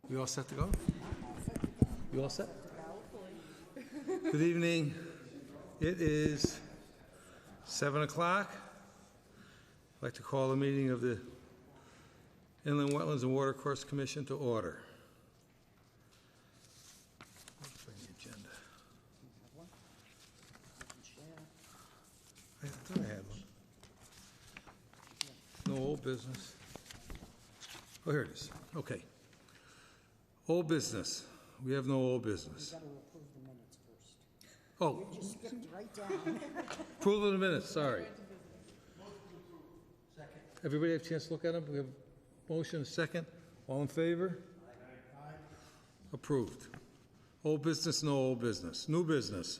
We all set to go? You all set? Good evening. It is 7 o'clock. I'd like to call the meeting of the Inland Wetlands and Watercourse Commission to order. Let's bring the agenda. I thought I had one. No old business. Oh, here it is. Okay. Old business. We have no old business. We've got to approve the minutes first. Oh, You just skipped right down. approval of the minutes, sorry. Everybody have a chance to look at them? We have a motion, a second. All in favor? Aye. Approved. Old business, no old business. New business.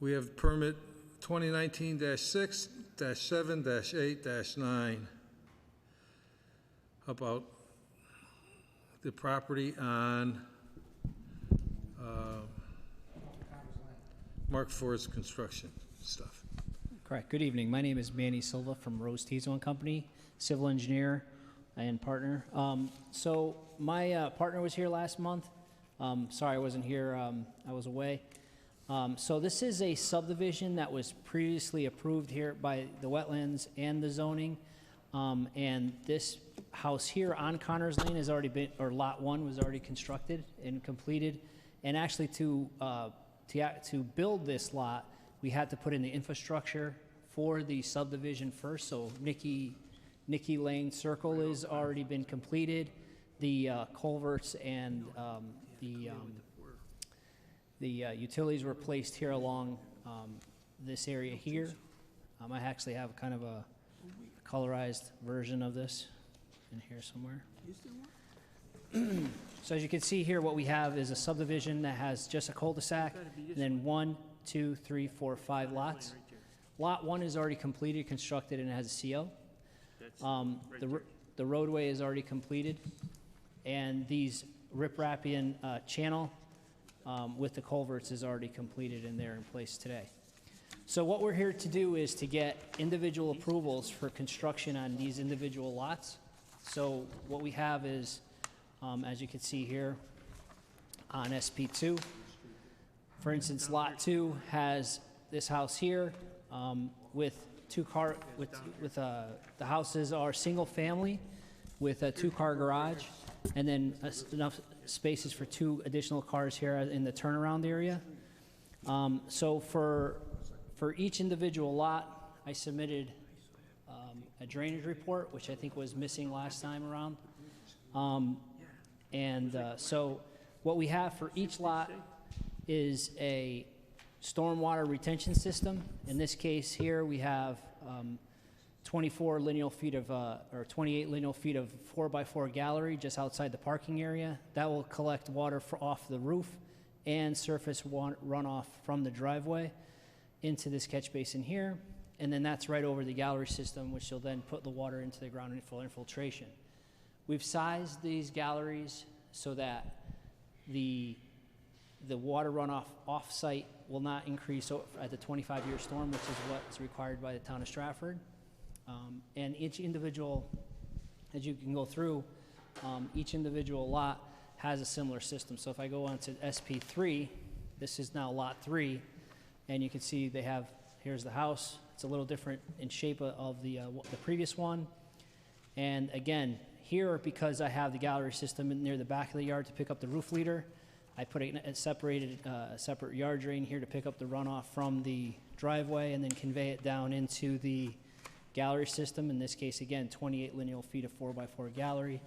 We have permit 2019-6, -7, -8, -9 about the property on Mark Ford's construction stuff. Correct. Good evening. My name is Manny Silva from Rose Tizo and Company, civil engineer and partner. So my partner was here last month. Sorry I wasn't here. I was away. So this is a subdivision that was previously approved here by the wetlands and the zoning. And this house here on Connors Lane has already been, or lot 1 was already constructed and completed. And actually to build this lot, we had to put in the infrastructure for the subdivision first. So Nicky Lane Circle has already been completed. The culverts and the utilities were placed here along this area here. I actually have kind of a colorized version of this in here somewhere. So as you can see here, what we have is a subdivision that has just a cul-de-sac, and then 1, 2, 3, 4, 5 lots. Lot 1 is already completed, constructed, and has a CO. The roadway is already completed, and these riprappian channel with the culverts is already completed, and they're in place today. So what we're here to do is to get individual approvals for construction on these individual lots. So what we have is, as you can see here, on SP2, for instance, Lot 2 has this house here with the houses are single family with a 2-car garage, and then enough spaces for 2 additional cars here in the turnaround area. So for each individual lot, I submitted a drainage report, which I think was missing last time around. So what we have for each lot is a stormwater retention system. In this case here, we have 24 lineal feet of, or 28 lineal feet of 4x4 gallery just outside the parking area. That will collect water off the roof and surface runoff from the driveway into this catch basin here. And then that's right over the gallery system, which will then put the water into the ground for infiltration. We've sized these galleries so that the water runoff off-site will not increase at the 25-year storm, which is what is required by the town of Stratford. And each individual, as you can go through, each individual lot has a similar system. So if I go on to SP3, this is now lot 3, and you can see they have, here's the house. It's a little different in shape of the previous one. And again, here, because I have the gallery system near the back of the yard to pick up the roof leader, I put a separate yard drain here to pick up the runoff from the driveway and then convey it down into the gallery system. In this case, again, 28 lineal feet of 4x4 gallery,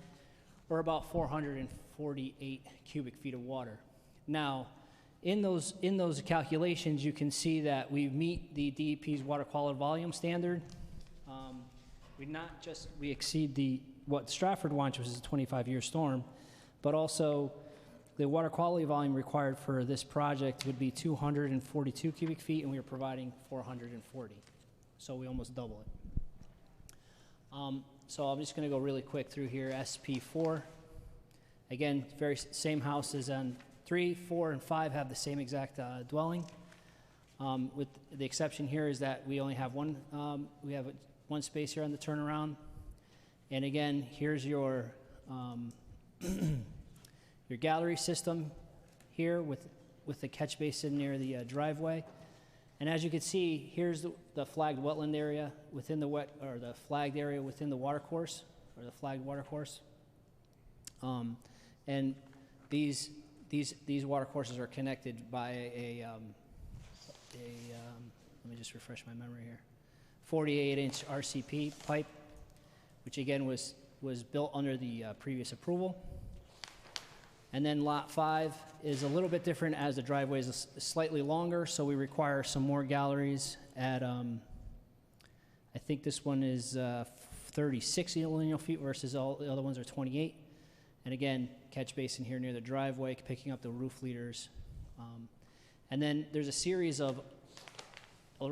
or about 448 cubic feet of water. Now, in those calculations, you can see that we meet the DEP's water quality volume standard. We exceed what Stratford wants, which is a 25-year storm, but also the water quality volume required for this project would be 242 cubic feet, and we are providing 440. So we almost double it. So I'm just going to go really quick through here. SP4, again, same house as on 3, 4, and 5 have the same exact dwelling. With the exception here is that we only have one space here on the turnaround. And again, here's your your gallery system here with the catch basin near the driveway. And as you can see, here's the flagged wetland area within the flagged area within the watercourse, or the flagged watercourse. And these watercourses are connected by let me just refresh my memory here, 48-inch RCP pipe, which again was built under the previous approval. And then lot 5 is a little bit different, as the driveway is slightly longer, so we require some more galleries at, I think this one is 36 lineal feet versus all the other ones are 28. And again, catch basin here near the driveway, picking up the roof leaders. And then there's a series of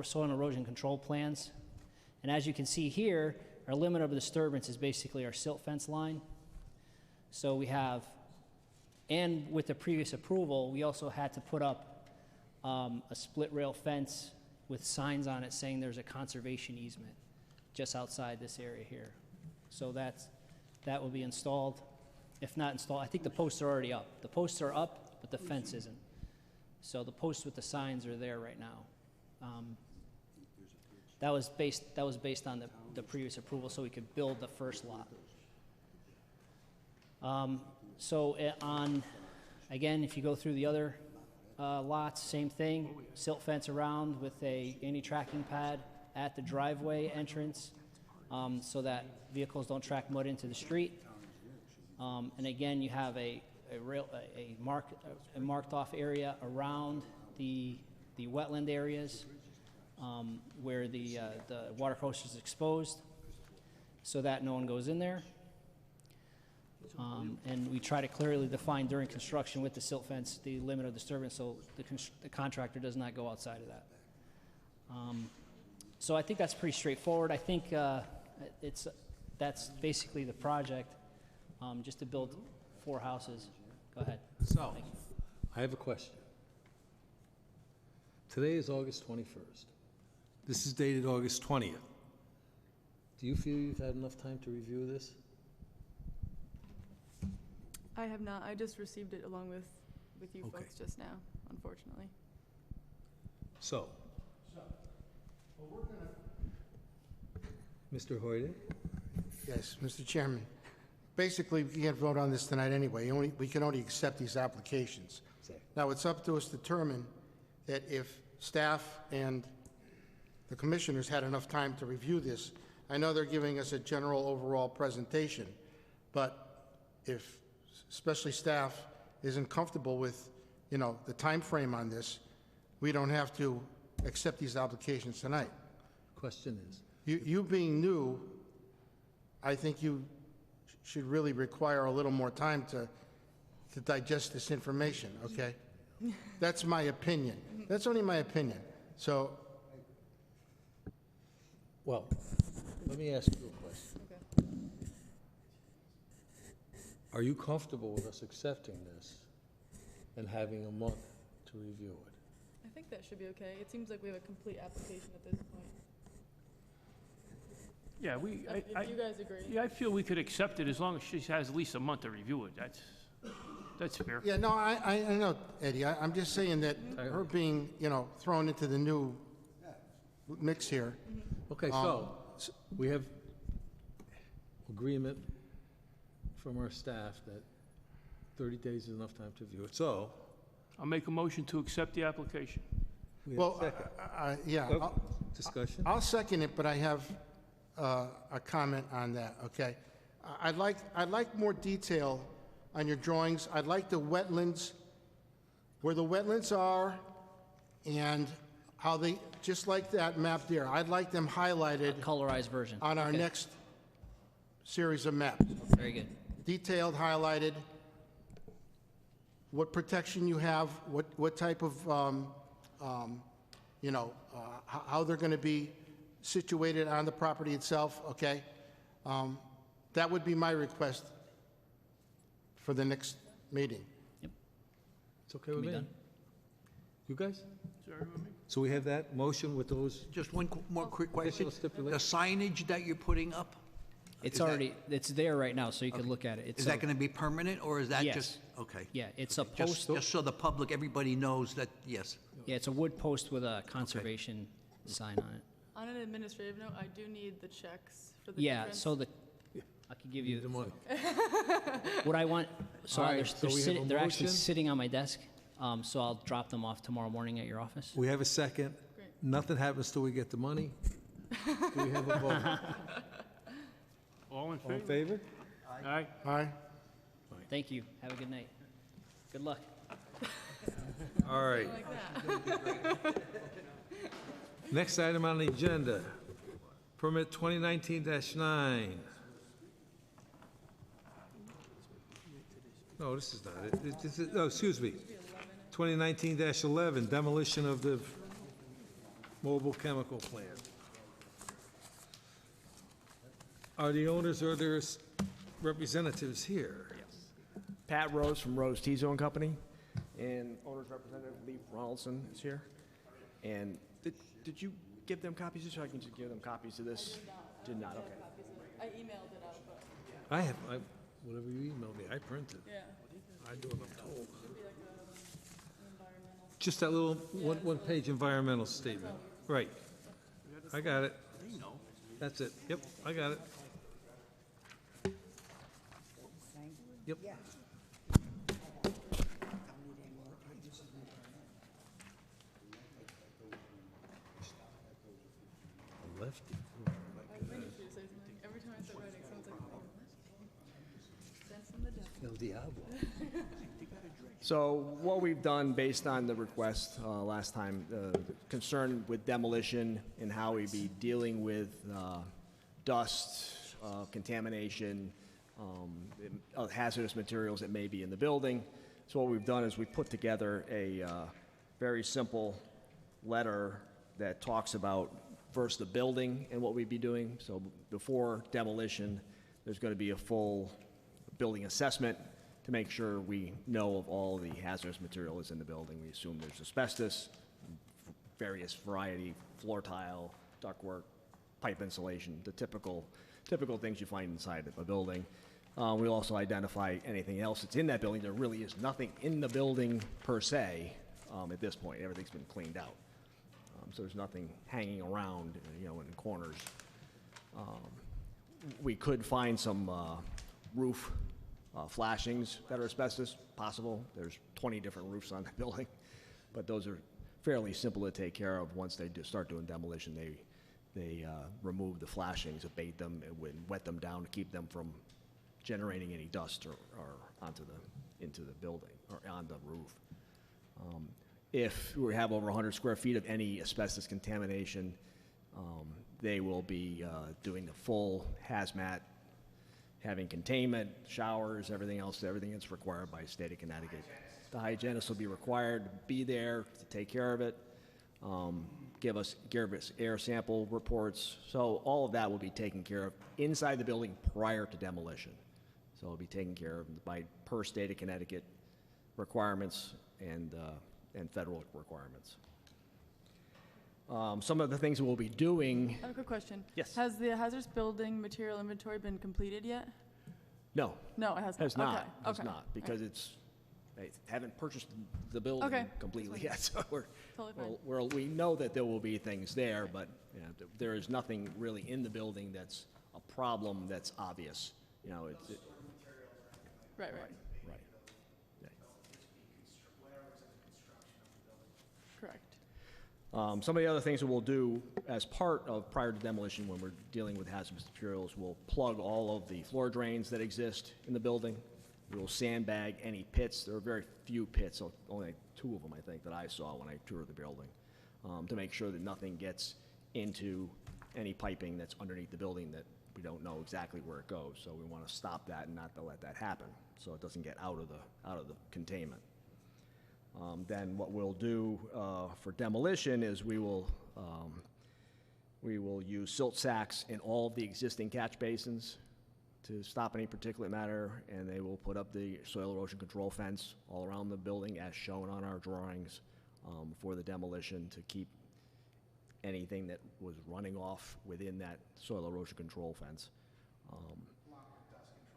soil and erosion control plans. And as you can see here, our limit of disturbance is basically our silt fence line. So we have, and with the previous approval, we also had to put up a split rail fence with signs on it saying there's a conservation easement just outside this area here. So that will be installed. If not installed, I think the posts are already up. The posts are up, but the fence isn't. So the posts with the signs are there right now. That was based on the previous approval, so we could build the first lot. Again, if you go through the other lots, same thing, silt fence around with a anti-tracking pad at the driveway entrance, so that vehicles don't track mud into the street. And again, you have a marked off area around the wetland areas where the water course is exposed, so that no one goes in there. And we try to clearly define during construction with the silt fence the limit of disturbance, so the contractor does not go outside of that. So I think that's pretty straightforward. I think that's basically the project, just to build 4 houses. Go ahead. So, I have a question. Today is August 21st. This is dated August 20th. Do you feel you've had enough time to review this? I have not. I just received it along with you Okay. folks just now, unfortunately. So, Mr. Hoyt? Yes, Mr. Chairman. Basically, we can't vote on this tonight anyway. We can only accept these applications. Exactly. Now, it's up to us to determine that if staff and the commissioners had enough time to review this. I know they're giving us a general overall presentation, but if especially staff isn't comfortable with, the time frame on this, we don't have to accept these applications tonight. Question is? You being new, I think you should really require a little more time to digest this information, okay? That's my opinion. That's only my opinion. So, Well, let me ask you a question. Okay. Are you comfortable with us accepting this and having a month to review it? I think that should be okay. It seems like we have a complete application at this point. Yeah, If you guys agree. yeah, I feel we could accept it as long as she has at least a month to review it. That's fair. yeah, no, I know, Eddie. I'm just saying that her being, thrown into the new mix here. Okay, so, we have agreement from our staff that 30 days is enough time to review it. So, I'll make a motion to accept the application. we have a Well, second. yeah, Oh, discussion? I'll second it, but I have a comment on that, okay? I'd like more detail on your drawings. I'd like the wetlands, where the wetlands are, and how they, just like that map there, I'd like them highlighted Colorized version. on our Okay. next series of maps. Very good. Detailed, highlighted, what protection you have, what type of, how they're going to be situated on the property itself, okay? That would be my request for the next meeting. It's okay with Can be me? done. You guys? Sorry, with me? So we have that motion with those Just one more quick additional question. The stipulations? signage that you're putting up, It's Is that- already, it's there right now, so you can look at it. It's Is a- that going to be permanent, or is that Yes. just, okay? Yeah, it's a Just, post, just so the public, everybody knows that, yes. yeah, it's a wood post with a conservation sign on it. On an administrative note, I do need the checks for the Yeah, difference. so I can give you The money. what I want, so All right, they're, so we have a they're actually motion. sitting on my desk, so I'll drop them off tomorrow morning at your office. We have a second. Great. Nothing happens till we get the money. Do we have a vote? All in All in favor? favor? Aye. Aye. Thank you, have a good night. Good luck. All right. Like that. Next item on the agenda, permit 2019-9. No, this is not it. This is, oh, excuse me. 2019-11, demolition of the mobile chemical plant. Are the owners or their representatives here? Pat Rose from Rose T-Zone Company, and owner's representative Lee Ronaldson is here. And did you give them copies, so I can just give them copies of this? Did not, okay. I emailed it out, but, Whatever you emailed me, I printed. yeah. I do what I'm told. Should be like an environmental. Just that little one-page environmental statement. Right. I got it. That's it. Yep, I got it. Yep. Yeah. Lefty. I'm waiting for you to say something. Every time I start writing, someone's like, oh, sense from the devil. El Diablo. So what we've done based on the request last time, concern with demolition and how we be dealing with dust, contamination, hazardous materials that may be in the building. So what we've done is we put together a very simple letter that talks about first the building and what we'd be doing. So before demolition, there's going to be a full building assessment to make sure we know of all the hazardous material that's in the building. We assume there's asbestos, various variety, floor tile, ductwork, pipe insulation, the typical things you find inside of a building. We'll also identify anything else that's in that building. There really is nothing in the building per se at this point. Everything's been cleaned out. So there's nothing hanging around, in corners. We could find some roof flashings that are asbestos, possible. There's 20 different roofs on the building, but those are fairly simple to take care of. Once they start doing demolition, they remove the flashings, abate them, and wet them down to keep them from generating any dust or into the building or on the roof. If we have over 100 square feet of any asbestos contamination, they will be doing the full hazmat, having containment, showers, everything else, everything that's required by state of Connecticut. The hygienist will be required to be there to take care of it, give us air sample reports. So all of that will be taken care of inside the building prior to demolition. So it'll be taken care of by per state of Connecticut requirements and federal requirements. Some of the things that we'll be doing, I have a quick question. Yes. Has the hazardous building material inventory been completed yet? no, No, it has not. has not, Okay, has okay. not, because they haven't purchased the building Okay. completely yet, so Totally fine. we know that there will be things there, but there is nothing really in the building that's a problem that's obvious, it's. Right. Right. Yeah. Correct. Some of the other things that we'll do as part of prior to demolition when we're dealing with hazardous materials, we'll plug all of the floor drains that exist in the building. We'll sandbag any pits. There are very few pits, so only 2 of them, I think, that I saw when I toured the building, to make sure that nothing gets into any piping that's underneath the building that we don't know exactly where it goes. So we want to stop that and not to let that happen, so it doesn't get out of the containment. Then what we'll do for demolition is we will use silt sacks in all of the existing catch basins to stop any particulate matter, and they will put up the soil erosion control fence all around the building as shown on our drawings for the demolition to keep anything that was running off within that soil erosion control fence.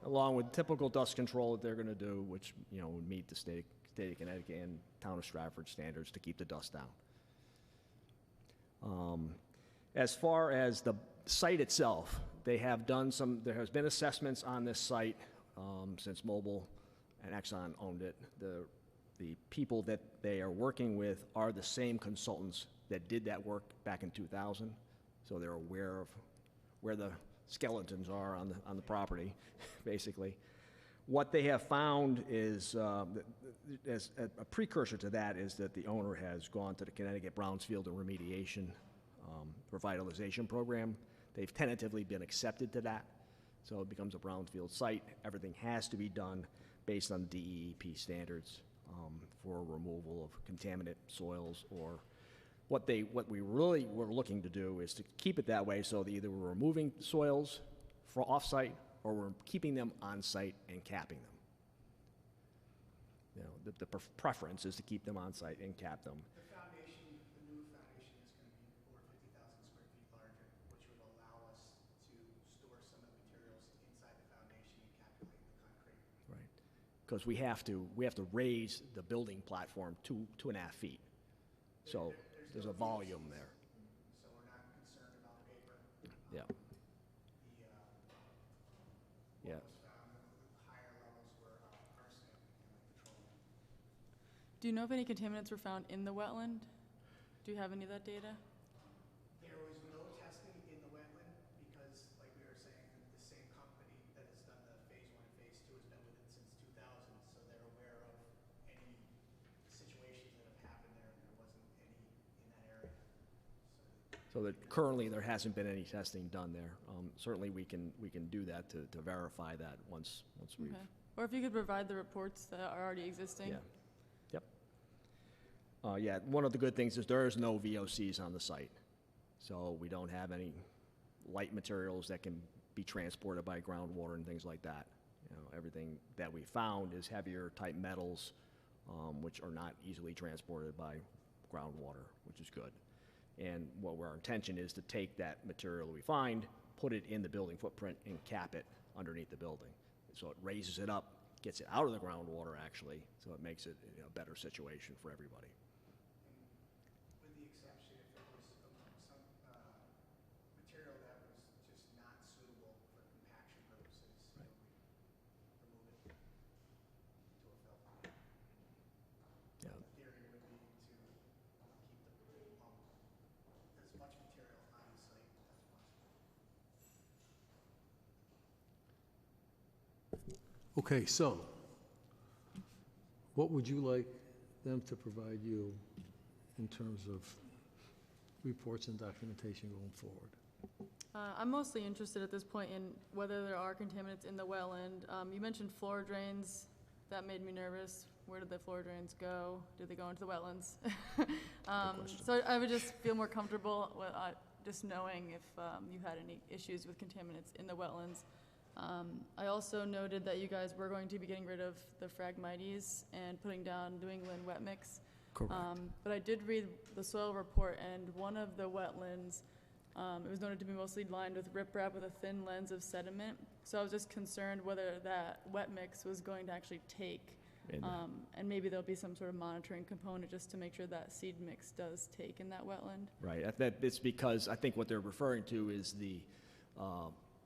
along with typical dust control that they're going to do, which, you know, would meet the state of Connecticut and town of Stratford standards to keep the dust down. As far as the site itself, there has been assessments on this site since Mobil and Exxon owned it. The people that they are working with are the same consultants that did that work back in 2000, so they're aware of where the skeletons are on the property, basically. What they have found is, as a precursor to that, is that the owner has gone to the Connecticut Brownfield and Remediation Revitalization Program. They've tentatively been accepted to that, so it becomes a brownfield site. Everything has to be done based on DEEP standards for removal of contaminant soils, or what we really were looking to do is to keep it that way, so that either we're removing soils for off-site or we're keeping them on-site and capping them. You know, the preference is to keep them on-site and cap them. The foundation, the new foundation is going to be over 50,000 square feet larger, which would allow us to store some of the materials inside the foundation and calculate the concrete. Right, because we have to raise the building platform 2.5 feet. So there's a volume there. So we're not concerned about paper. Yeah. Yeah. What was found, the higher levels were arsenic and petroleum. Do you know if any contaminants were found in the wetland? Do you have any of that data? There was no testing in the wetland because, like we were saying, the same company that has done the phase 1 and phase 2 has been with it since 2000, so they're aware of any situations that have happened there, and there wasn't any in that area. So that currently there hasn't been any testing done there. Certainly we can do that to verify that once we've. Okay. Or if you could provide the reports that are already existing. Yeah. Yep. Yeah, one of the good things is there is no VOCs on the site. So we don't have any light materials that can be transported by groundwater and things like that. You know, everything that we found is heavier type metals, which are not easily transported by groundwater, which is good. And what our intention is to take that material we find, put it in the building footprint, and cap it underneath the building. So it raises it up, gets it out of the groundwater, actually, so it makes it a better situation for everybody. With the exception if there was some material that was just not suitable for compaction purposes, Right. remove it to a fill. Yeah. The theory would be to keep as much material on the site as possible. Okay, so, what would you like them to provide you in terms of reports and documentation going forward? I'm mostly interested at this point in whether there are contaminants in the wetland. You mentioned floor drains. That made me nervous. Where did the floor drains go? Did they go into the wetlands? So I would just feel more comfortable with just knowing if you had any issues with contaminants in the wetlands. I also noted that you guys were going to be getting rid of the Phragmites and putting down New England wet mix. Correct. But I did read the soil report, and one of the wetlands, it was noted to be mostly lined with riprap with a thin lens of sediment. So I was just concerned whether that wet mix was going to actually take, and maybe there'll be some sort of monitoring component just to make sure that seed mix does take in that wetland. Right, it's because I think what they're referring to is the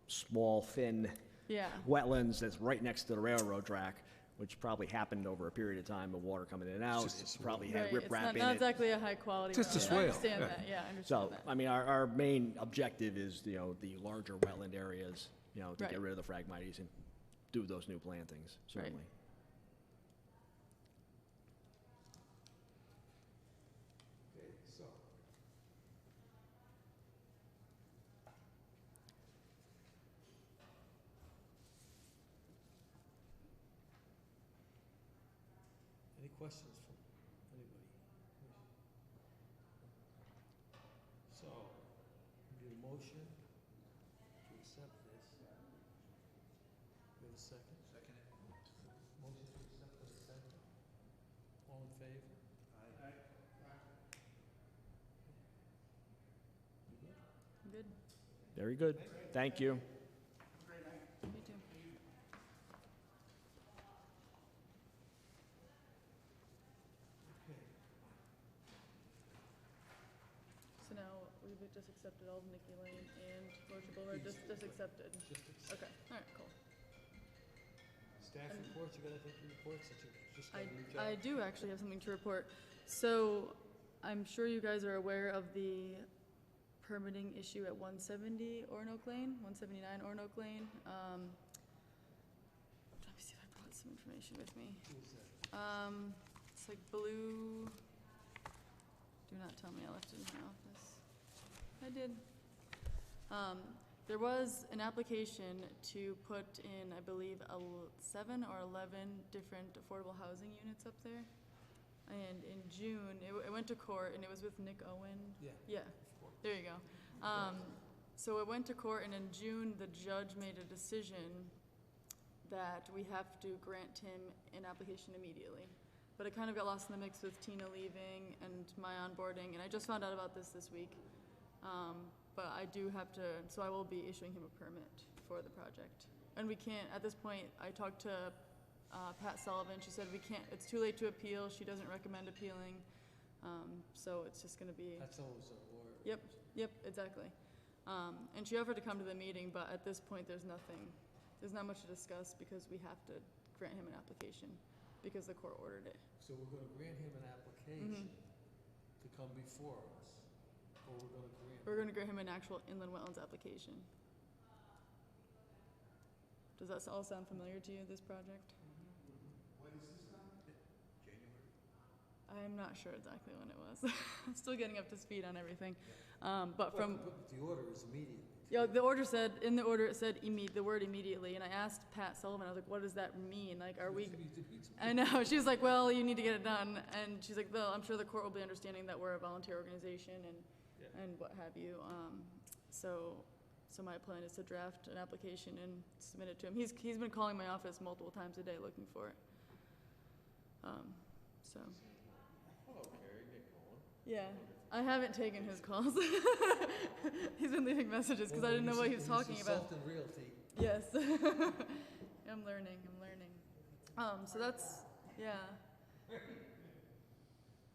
small, thin Yeah. wetlands that's right next to the railroad track, which probably happened over a period of time of water coming in and out. It's probably had Right, it's riprap in not it. exactly a high quality. Just a wetland. swale, I understand yeah. that, yeah, I understand So, that. I mean, our main objective is, the larger wetland areas, to Right. get rid of the Phragmites and do those new plantings, certainly. Any questions from anybody? So, we need a motion to accept this. We have a second? Second. Motion to accept with a second. All in favor? Aye. Good. Very good. Thank you. Great night. we just accepted all of Nikki Lane and Orchard Boulevard, just accepted? Okay, all right, cool. Staff reports, you got anything reports that you just got to reach I out? do actually have something to report. So, I'm sure you guys are aware of the permitting issue at 170 Orinoco Lane, 179 Orinoco Lane. Let me see if I brought some information with me. It's like blue. Do not tell me I left it in my office. I did. There was an application to put in, I believe, 7 or 11 different affordable housing units up there. And in June, it went to court, and it was with Nick Owen. Yeah. Yeah, there you go. So it went to court, and in June, the judge made a decision that we have to grant him an application immediately. But it kind of got lost in the mix with Tina leaving and my onboarding, and I just found out about this week. But I do have to, so I will be issuing him a permit for the project. And we can't, at this point, I talked to Pat Sullivan, she said we can't, it's too late to appeal, she doesn't recommend appealing. So it's just gonna be. That's always a lawyer. Yep, exactly. And she offered to come to the meeting, but at this point, there's not much to discuss because we have to grant him an application because the court ordered it. So we're gonna grant him an application to come before us, or we're gonna grant? We're gonna grant him an actual inland wetlands application. Does that all sound familiar to you, this project? When is this done? I'm not sure exactly when it was. I'm still getting up to speed on everything. But from, The order is immediate. yeah, the order said, in the order it said the word immediately, and I asked Pat Sullivan, I was like, what does that mean? Like, are we, I know, she was like, well, you need to get it done, and she's like, well, I'm sure the court will be understanding that we're a volunteer organization and what have you. So my plan is to draft an application and submit it to him. He's been calling my office multiple times a day looking for it. So. Yeah, I haven't taken his calls. He's been leaving messages because I didn't know what he was talking about. Consultant realty. Yes. I'm learning. So that's, yeah.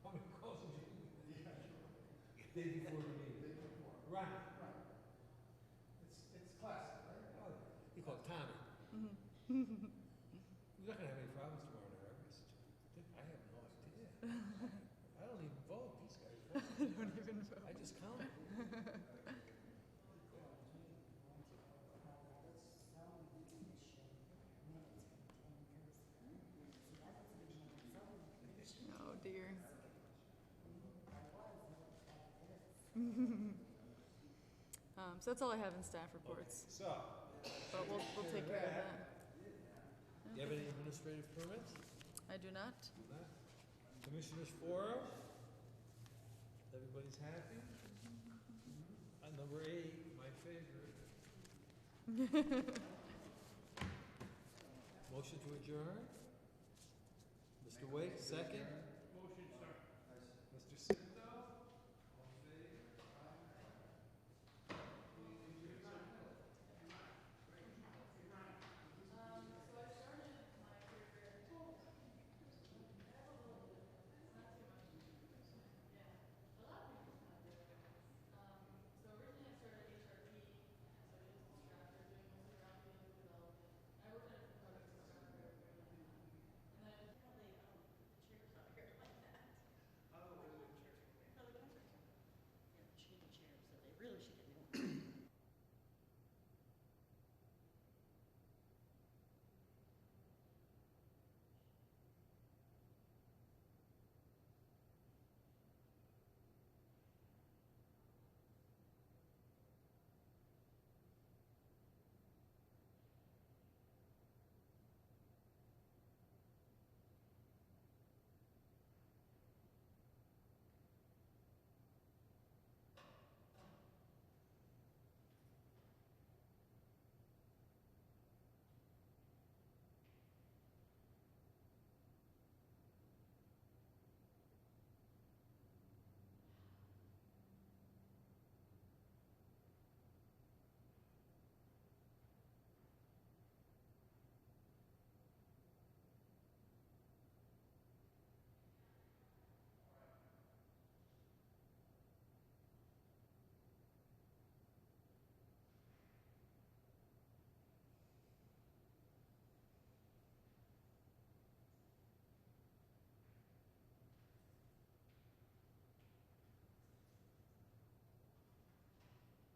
How many calls did you get? Day before the meeting. Right. It's classic, right? He called Tommy. You're not gonna have any problems tomorrow night, are you? I have no idea. I don't even vote, these guys vote. I don't even know. I just count. Oh dear. So that's all I have in staff reports, So, but we'll take care of that. do you have any administrative permits? I do not. Commissioners forum? Everybody's happy? Number 8, my favorite. Motion to adjourn? Mr. Wake, second?